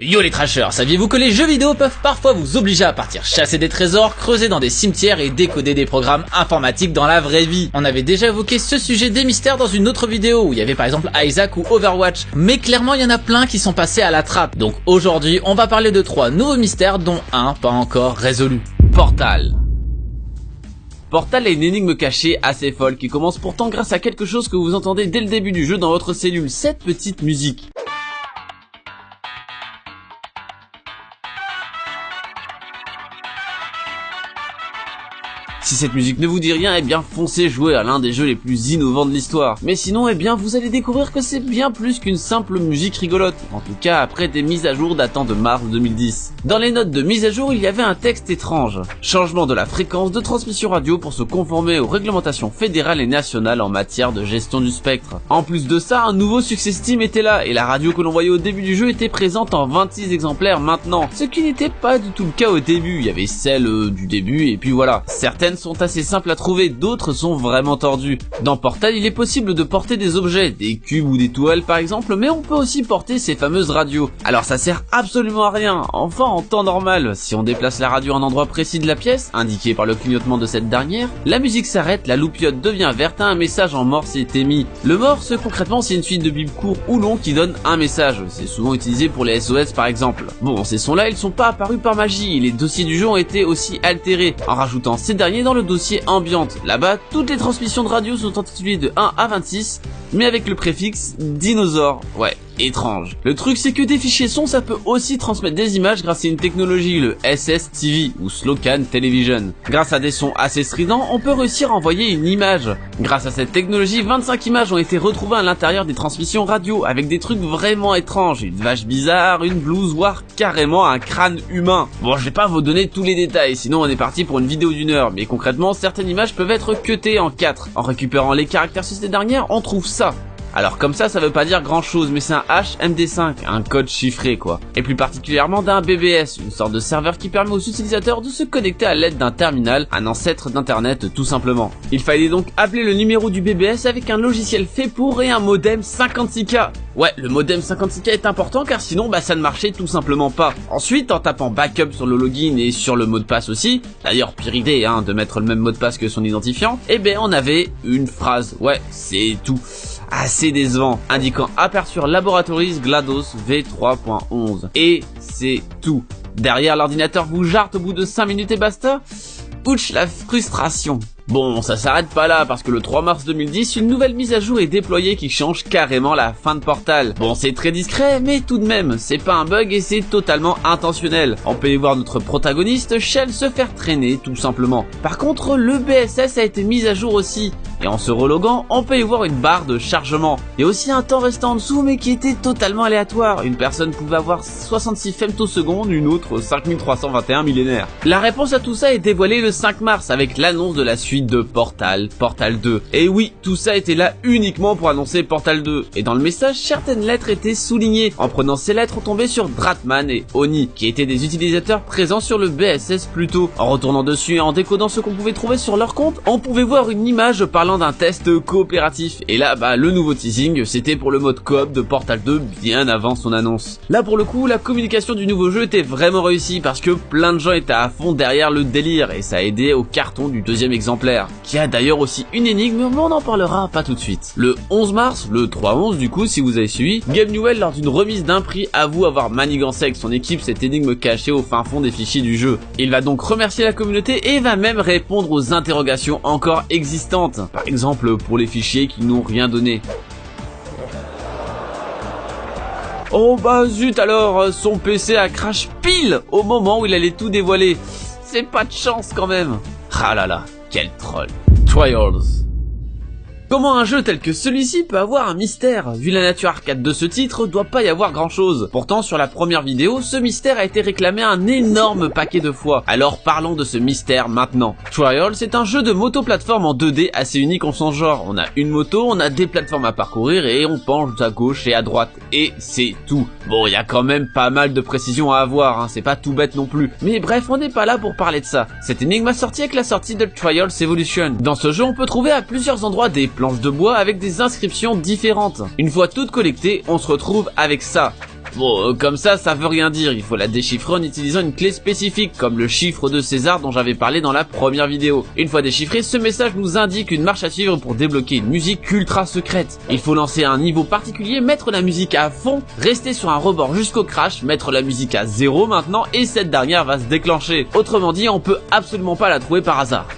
Yo les trashers, saviez-vous que les jeux vidéo peuvent parfois vous obliger à partir chasser des trésors, creuser dans des cimetières et décoder des programmes informatiques dans la vraie vie? On avait déjà évoqué ce sujet des mystères dans une autre vidéo où il y avait par exemple Isaac ou Overwatch, mais clairement il y en a plein qui sont passés à la trappe. Donc aujourd'hui on va parler de 3 nouveaux mystères dont un pas encore résolu. Portal. Portal est une énigme cachée assez folle qui commence pourtant grâce à quelque chose que vous entendez dès le début du jeu dans votre cellule, cette petite musique. Si cette musique ne vous dit rien, eh bien foncez jouer à l'un des jeux les plus innovants de l'histoire. Mais sinon, eh bien vous allez découvrir que c'est bien plus qu'une simple musique rigolote. En tout cas, après des mises à jour datant de mars 2010. Dans les notes de mise à jour, il y avait un texte étrange. Changement de la fréquence de transmission radio pour se conformer aux réglementations fédérales et nationales en matière de gestion du spectre. En plus de ça, un nouveau success team était là, et la radio que l'on voyait au début du jeu était présente en 26 exemplaires maintenant. Ce qui n'était pas du tout le cas au début. Il y avait celle du début, et puis voilà. Certaines sont assez simples à trouver, d'autres sont vraiment tordues. Dans Portal, il est possible de porter des objets, des cubes ou des toiles par exemple, mais on peut aussi porter ces fameuses radios. Alors ça sert absolument à rien, enfin en temps normal. Si on déplace la radio à un endroit précis de la pièce, indiqué par le clignotement de cette dernière, la musique s'arrête, la loupiote devient verte et un message en morse est émis. Le morse, concrètement, c'est une suite de bips courts ou longs qui donne un message. C'est souvent utilisé pour les SOS par exemple. Bon, ces sons-là, ils sont pas apparus par magie, les dossiers du jeu ont été aussi altérés, en rajoutant ces derniers dans le dossier ambiante. Là-bas, toutes les transmissions de radio sont intitulées de 1 à 26, mais avec le préfixe dinosaure. Ouais, étrange. Le truc c'est que des fichiers son ça peut aussi transmettre des images grâce à une technologie, le SSTV ou Slow Can Television. Grâce à des sons assez stridents, on peut réussir à envoyer une image. Grâce à cette technologie, 25 images ont été retrouvées à l'intérieur des transmissions radio avec des trucs vraiment étranges, une vache bizarre, une blouse, voire carrément un crâne humain. Bon, je vais pas vous donner tous les détails, sinon on est parti pour une vidéo d'1 heure, mais concrètement, certaines images peuvent être cutées en 4. En récupérant les caractères sur ces dernières, on trouve ça. Alors comme ça veut pas dire grand chose, mais c'est un HMD5, un code chiffré quoi. Et plus particulièrement d'un BBS, une sorte de serveur qui permet aux utilisateurs de se connecter à l'aide d'un terminal, un ancêtre d'internet tout simplement. Il fallait donc appeler le numéro du BBS avec un logiciel fait pour et un modem 56K. Ouais, le modem 56K est important car sinon ça ne marchait tout simplement pas. Ensuite, en tapant backup sur le login et sur le mot de passe aussi, d'ailleurs pire idée de mettre le même mot de passe que son identifiant, on avait une phrase, ouais c'est tout. Assez décevant, indiquant Aperture Laboratories GLaDOS V3.11. Et c'est tout. Derrière, l'ordinateur vous jarte au bout de 5 minutes et basta. Ouch, la frustration. Bon, ça s'arrête pas là, parce que le 3 mars 2010, une nouvelle mise à jour est déployée qui change carrément la fin de Portal. Bon, c'est très discret, mais tout de même, c'est pas un bug et c'est totalement intentionnel. On peut y voir notre protagoniste, Shell, se faire traîner, tout simplement. Par contre, le BSS a été mis à jour aussi. Et en se reloguant, on peut y voir une barre de chargement. Il y a aussi un temps restant en dessous, mais qui était totalement aléatoire. Une personne pouvait avoir 66 femtosecondes, une autre 5321 millénaires. La réponse à tout ça est dévoilée le 5 mars, avec l'annonce de la suite de Portal 2. Et oui, tout ça était là uniquement pour annoncer Portal 2. Et dans le message, certaines lettres étaient soulignées. En prenant ces lettres, on tombait sur Dratman et Oni, qui étaient des utilisateurs présents sur le BSS plus tôt. En retournant dessus et en décodant ce qu'on pouvait trouver sur leur compte, on pouvait voir une image parlant d'un test coopératif. Et là, le nouveau teasing, c'était pour le mode coop de Portal 2 bien avant son annonce. Là, pour le coup, la communication du nouveau jeu était vraiment réussie parce que plein de gens étaient à fond derrière le délire et ça a aidé au carton du deuxième exemplaire, qui a d'ailleurs aussi une énigme, mais on en parlera pas tout de suite. Le 11 mars, le 3-11 du coup, si vous avez suivi, Gabe Newell, lors d'une remise d'un prix, avoue avoir manigancé avec son équipe cette énigme cachée au fin fond des fichiers du jeu. Il va donc remercier la communauté et va même répondre aux interrogations encore existantes. Par exemple, pour les fichiers qui n'ont rien donné. Oh zut alors, son PC a crash pile au moment où il allait tout dévoiler. C'est pas de chance quand même. Ah là là, quel troll. Trials. Comment un jeu tel que celui-ci peut avoir un mystère? Vu la nature arcade de ce titre, doit pas y avoir grand chose. Pourtant, sur la première vidéo, ce mystère a été réclamé un énorme paquet de fois. Alors parlons de ce mystère maintenant. Trials, c'est un jeu de moto-plateforme en 2D assez unique en son genre. On a une moto, on a des plateformes à parcourir et on penche à gauche et à droite. Et c'est tout. Bon, il y a quand même pas mal de précisions à avoir, c'est pas tout bête non plus. Mais bref, on n'est pas là pour parler de ça. Cette énigme a sorti avec la sortie de Trials Evolution. Dans ce jeu, on peut trouver à plusieurs endroits des planches de bois avec des inscriptions différentes. Une fois toutes collectées, on se retrouve avec ça. Bon, comme ça veut rien dire, il faut la déchiffrer en utilisant une clé spécifique, comme le chiffre de César dont j'avais parlé dans la première vidéo. Une fois déchiffré, ce message nous indique une marche à suivre pour débloquer une musique ultra secrète. Il faut lancer un niveau particulier, mettre la musique à fond, rester sur un rebord jusqu'au crash, mettre la musique à 0 maintenant, et cette dernière va se déclencher. Autrement dit, on peut absolument pas la trouver par hasard.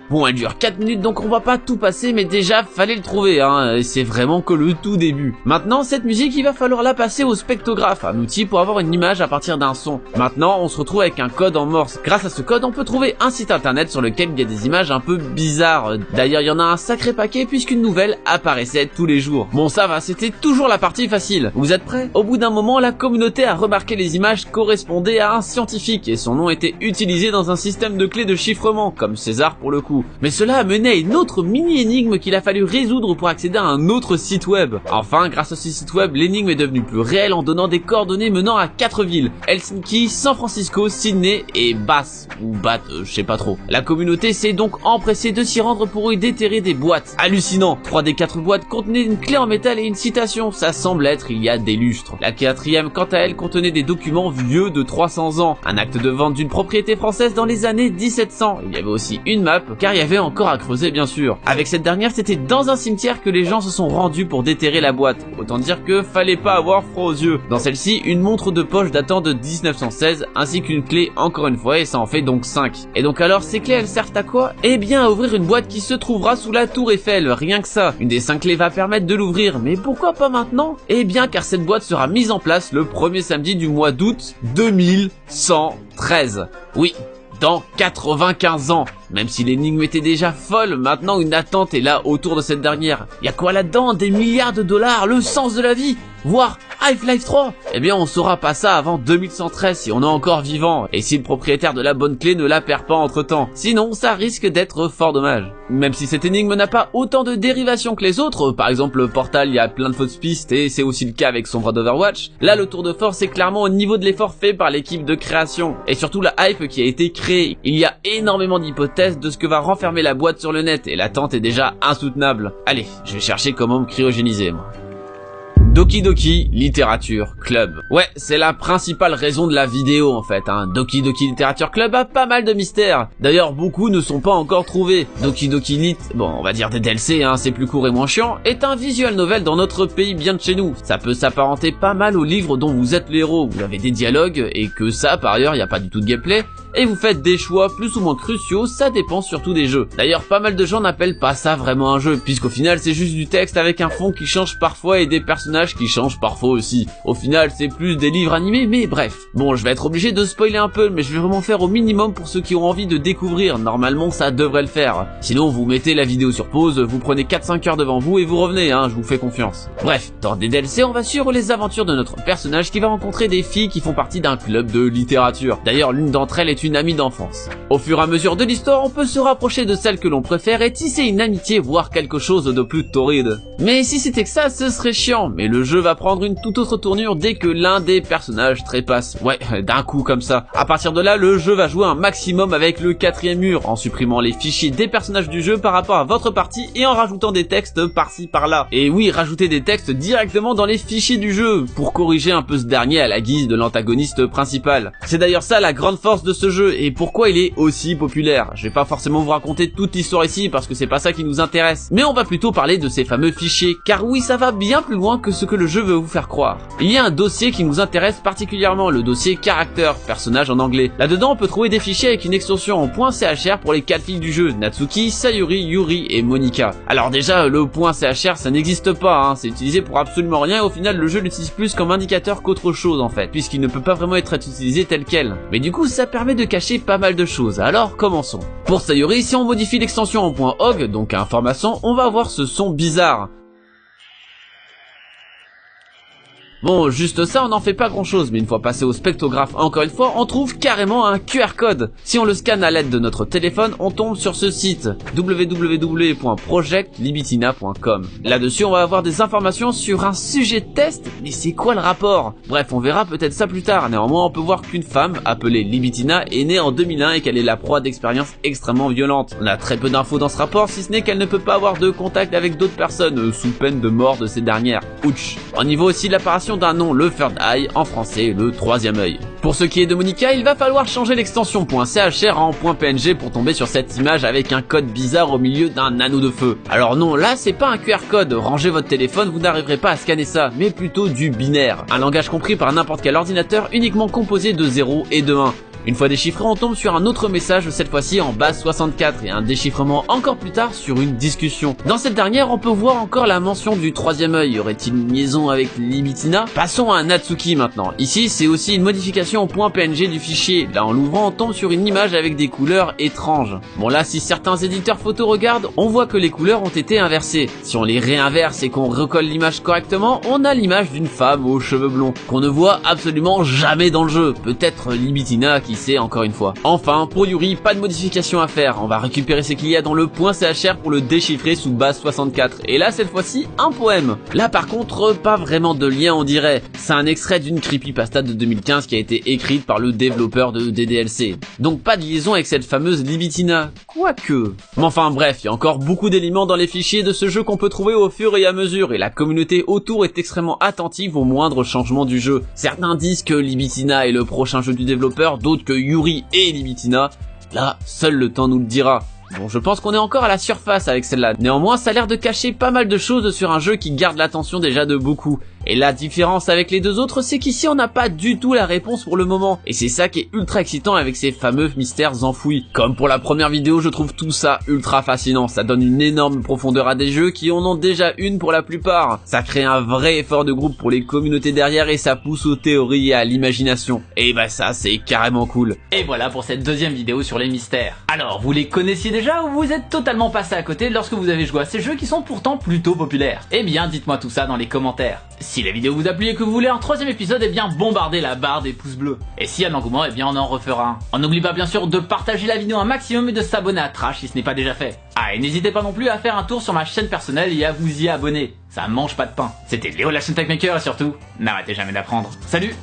Bon, elle dure 4 minutes donc on va pas tout passer, mais déjà fallait le trouver, hein, et c'est vraiment que le tout début. Maintenant, cette musique, il va falloir la passer au spectrographe, un outil pour avoir une image à partir d'un son. Maintenant, on se retrouve avec un code en morse. Grâce à ce code, on peut trouver un site internet sur lequel il y a des images un peu bizarres. D'ailleurs, il y en a un sacré paquet puisqu'une nouvelle apparaissait tous les jours. Bon, ça va, c'était toujours la partie facile. Vous êtes prêts? Au bout d'un moment, la communauté a remarqué les images correspondaient à un scientifique et son nom était utilisé dans un système de clés de chiffrement, comme César pour le coup. Mais cela a mené à une autre mini-énigme qu'il a fallu résoudre pour accéder à un autre site web. Enfin, grâce à ce site web, l'énigme est devenue plus réelle en donnant des coordonnées menant à 4 villes: Helsinki, San Francisco, Sydney et Bath, ou Bath, je sais pas trop. La communauté s'est donc empressée de s'y rendre pour y déterrer des boîtes. Hallucinant, 3 des 4 boîtes contenaient une clé en métal et une citation, ça semble être il y a des lustres. La 4e, quant à elle, contenait des documents vieux de 300 ans, un acte de vente d'une propriété française dans les années 1700. Il y avait aussi une map, car il y avait encore à creuser bien sûr. Avec cette dernière, c'était dans un cimetière que les gens se sont rendus pour déterrer la boîte. Autant dire que fallait pas avoir froid aux yeux. Dans celle-ci, une montre de poche datant de 1916, ainsi qu'une clé encore une fois, et ça en fait donc 5. Et donc alors, ces clés elles servent à quoi? Eh bien à ouvrir une boîte qui se trouvera sous la tour Eiffel, rien que ça. Une des 5 clés va permettre de l'ouvrir, mais pourquoi pas maintenant? Eh bien car cette boîte sera mise en place le premier samedi du mois d'août 2113. Oui, dans 95 ans. Même si l'énigme était déjà folle, maintenant une attente est là autour de cette dernière. Y a quoi là-dedans? Des milliards de dollars, le sens de la vie, voire Half-Life 3. Eh bien on saura pas ça avant 2113 si on est encore vivant, et si le propriétaire de la bonne clé ne la perd pas entre temps. Sinon ça risque d'être fort dommage. Même si cette énigme n'a pas autant de dérivations que les autres, par exemple Portal, il y a plein de fausses pistes et c'est aussi le cas avec Sombra d'Overwatch, là le tour de force est clairement au niveau de l'effort fait par l'équipe de création, et surtout la hype qui a été créée. Il y a énormément d'hypothèses de ce que va renfermer la boîte sur le net, et l'attente est déjà insoutenable. Allez, je vais chercher comment me cryogéniser moi. Doki Doki Literature Club. Ouais, c'est la principale raison de la vidéo en fait, hein. Doki Doki Literature Club a pas mal de mystères. D'ailleurs, beaucoup ne sont pas encore trouvés. Doki Doki Lit, bon, on va dire des DLC, hein, c'est plus court et moins chiant, est un visual novel dans notre pays bien de chez nous. Ça peut s'apparenter pas mal au livre dont vous êtes le héros. Vous avez des dialogues, et que ça, par ailleurs, il n'y a pas du tout de gameplay. Et vous faites des choix plus ou moins cruciaux, ça dépend surtout des jeux. D'ailleurs, pas mal de gens n'appellent pas ça vraiment un jeu, puisqu'au final c'est juste du texte avec un fond qui change parfois et des personnages qui changent parfois aussi. Au final, c'est plus des livres animés, mais bref. Bon, je vais être obligé de spoiler un peu, mais je vais vraiment faire au minimum pour ceux qui ont envie de découvrir. Normalement, ça devrait le faire. Sinon, vous mettez la vidéo sur pause, vous prenez 4-5 heures devant vous et vous revenez, hein, je vous fais confiance. Bref, dans des DLC, on va suivre les aventures de notre personnage qui va rencontrer des filles qui font partie d'un club de littérature. D'ailleurs, l'une d'entre elles est une amie d'enfance. Au fur et à mesure de l'histoire, on peut se rapprocher de celle que l'on préfère et tisser une amitié, voire quelque chose de plus torride. Mais si c'était que ça, ce serait chiant, mais le jeu va prendre une toute autre tournure dès que l'un des personnages trépasse. Ouais, d'un coup comme ça. À partir de là, le jeu va jouer un maximum avec le 4e mur, en supprimant les fichiers des personnages du jeu par rapport à votre partie et en rajoutant des textes par-ci par-là. Et oui, rajouter des textes directement dans les fichiers du jeu, pour corriger un peu ce dernier à la guise de l'antagoniste principal. C'est d'ailleurs ça la grande force de ce jeu, et pourquoi il est aussi populaire. Je vais pas forcément vous raconter toute l'histoire ici, parce que c'est pas ça qui nous intéresse, mais on va plutôt parler de ces fameux fichiers, car oui, ça va bien plus loin que ce que le jeu veut vous faire croire. Il y a un dossier qui nous intéresse particulièrement, le dossier Character, personnage en anglais. Là-dedans, on peut trouver des fichiers avec une extension en .chr pour les 4 filles du jeu, Natsuki, Sayuri, Yuri et Monika. Alors déjà, le .chr, ça n'existe pas, hein, c'est utilisé pour absolument rien, et au final, le jeu l'utilise plus comme indicateur qu'autre chose en fait, puisqu'il ne peut pas vraiment être utilisé tel quel. Mais du coup, ça permet de cacher pas mal de choses, alors commençons. Pour Sayuri, si on modifie l'extension en .hog, donc information, on va avoir ce son bizarre. Bon, juste ça, on n'en fait pas grand chose, mais une fois passé au spectrographe encore une fois, on trouve carrément un QR code. Si on le scanne à l'aide de notre téléphone, on tombe sur ce site, www.projectlibitina.com. Là-dessus, on va avoir des informations sur un sujet de test, mais c'est quoi le rapport? Bref, on verra peut-être ça plus tard. Néanmoins, on peut voir qu'une femme, appelée Libitina, est née en 2001 et qu'elle est la proie d'expériences extrêmement violentes. On a très peu d'infos dans ce rapport, si ce n'est qu'elle ne peut pas avoir de contact avec d'autres personnes, sous peine de mort de ces dernières. Ouch. On y voit aussi l'apparition d'un nom, le Third Eye, en français, le troisième œil. Pour ce qui est de Monica, il va falloir changer l'extension .chr en .png pour tomber sur cette image avec un code bizarre au milieu d'un anneau de feu. Alors non, là c'est pas un QR code, rangez votre téléphone, vous n'arriverez pas à scanner ça, mais plutôt du binaire. Un langage compris par n'importe quel ordinateur uniquement composé de 0 et de 1. Une fois déchiffré, on tombe sur un autre message, cette fois-ci en base 64, et un déchiffrement encore plus tard sur une discussion. Dans cette dernière, on peut voir encore la mention du troisième œil. Y aurait-il une liaison avec Libitina? Passons à Natsuki maintenant. Ici, c'est aussi une modification au .png du fichier. Là, en l'ouvrant, on tombe sur une image avec des couleurs étranges. Bon là, si certains éditeurs photo regardent, on voit que les couleurs ont été inversées. Si on les réinverse et qu'on recolle l'image correctement, on a l'image d'une femme aux cheveux blonds, qu'on ne voit absolument jamais dans le jeu. Peut-être Libitina qui sait encore une fois. Enfin, pour Yuri, pas de modification à faire. On va récupérer ce qu'il y a dans le .chr pour le déchiffrer sous base 64. Et là, cette fois-ci, un poème. Là, par contre, pas vraiment de lien, on dirait. C'est un extrait d'une creepypasta de 2015 qui a été écrite par le développeur de DDLC. Donc pas de liaison avec cette fameuse Libitina. Quoique. Mais enfin bref, il y a encore beaucoup d'éléments dans les fichiers de ce jeu qu'on peut trouver au fur et à mesure, et la communauté autour est extrêmement attentive aux moindres changements du jeu. Certains disent que Libitina est le prochain jeu du développeur, d'autres que Yuri et Libitina. Là, seul le temps nous le dira. Bon, je pense qu'on est encore à la surface avec celle-là. Néanmoins, ça a l'air de cacher pas mal de choses sur un jeu qui garde l'attention déjà de beaucoup. Et la différence avec les deux autres, c'est qu'ici on n'a pas du tout la réponse pour le moment. Et c'est ça qui est ultra excitant avec ces fameux mystères enfouis. Comme pour la première vidéo, je trouve tout ça ultra fascinant. Ça donne une énorme profondeur à des jeux qui en ont déjà une pour la plupart. Ça crée un vrai effort de groupe pour les communautés derrière et ça pousse aux théories et à l'imagination. Et bah ça, c'est carrément cool. Et voilà pour cette deuxième vidéo sur les mystères. Alors, vous les connaissiez déjà ou vous êtes totalement passé à côté lorsque vous avez joué à ces jeux qui sont pourtant plutôt populaires? Eh bien, dites-moi tout ça dans les commentaires. Si la vidéo vous a plu et que vous voulez un troisième épisode, eh bien bombardez la barre des pouces bleus. Et s'il y a un engouement, eh bien on en refera un. On n'oublie pas bien sûr de partager la vidéo un maximum et de s'abonner à Trash si ce n'est pas déjà fait. Ah, et n'hésitez pas non plus à faire un tour sur ma chaîne personnelle et à vous y abonner. Ça mange pas de pain. C'était Léo la chaîne Techmaker et surtout, n'arrêtez jamais d'apprendre. Salut!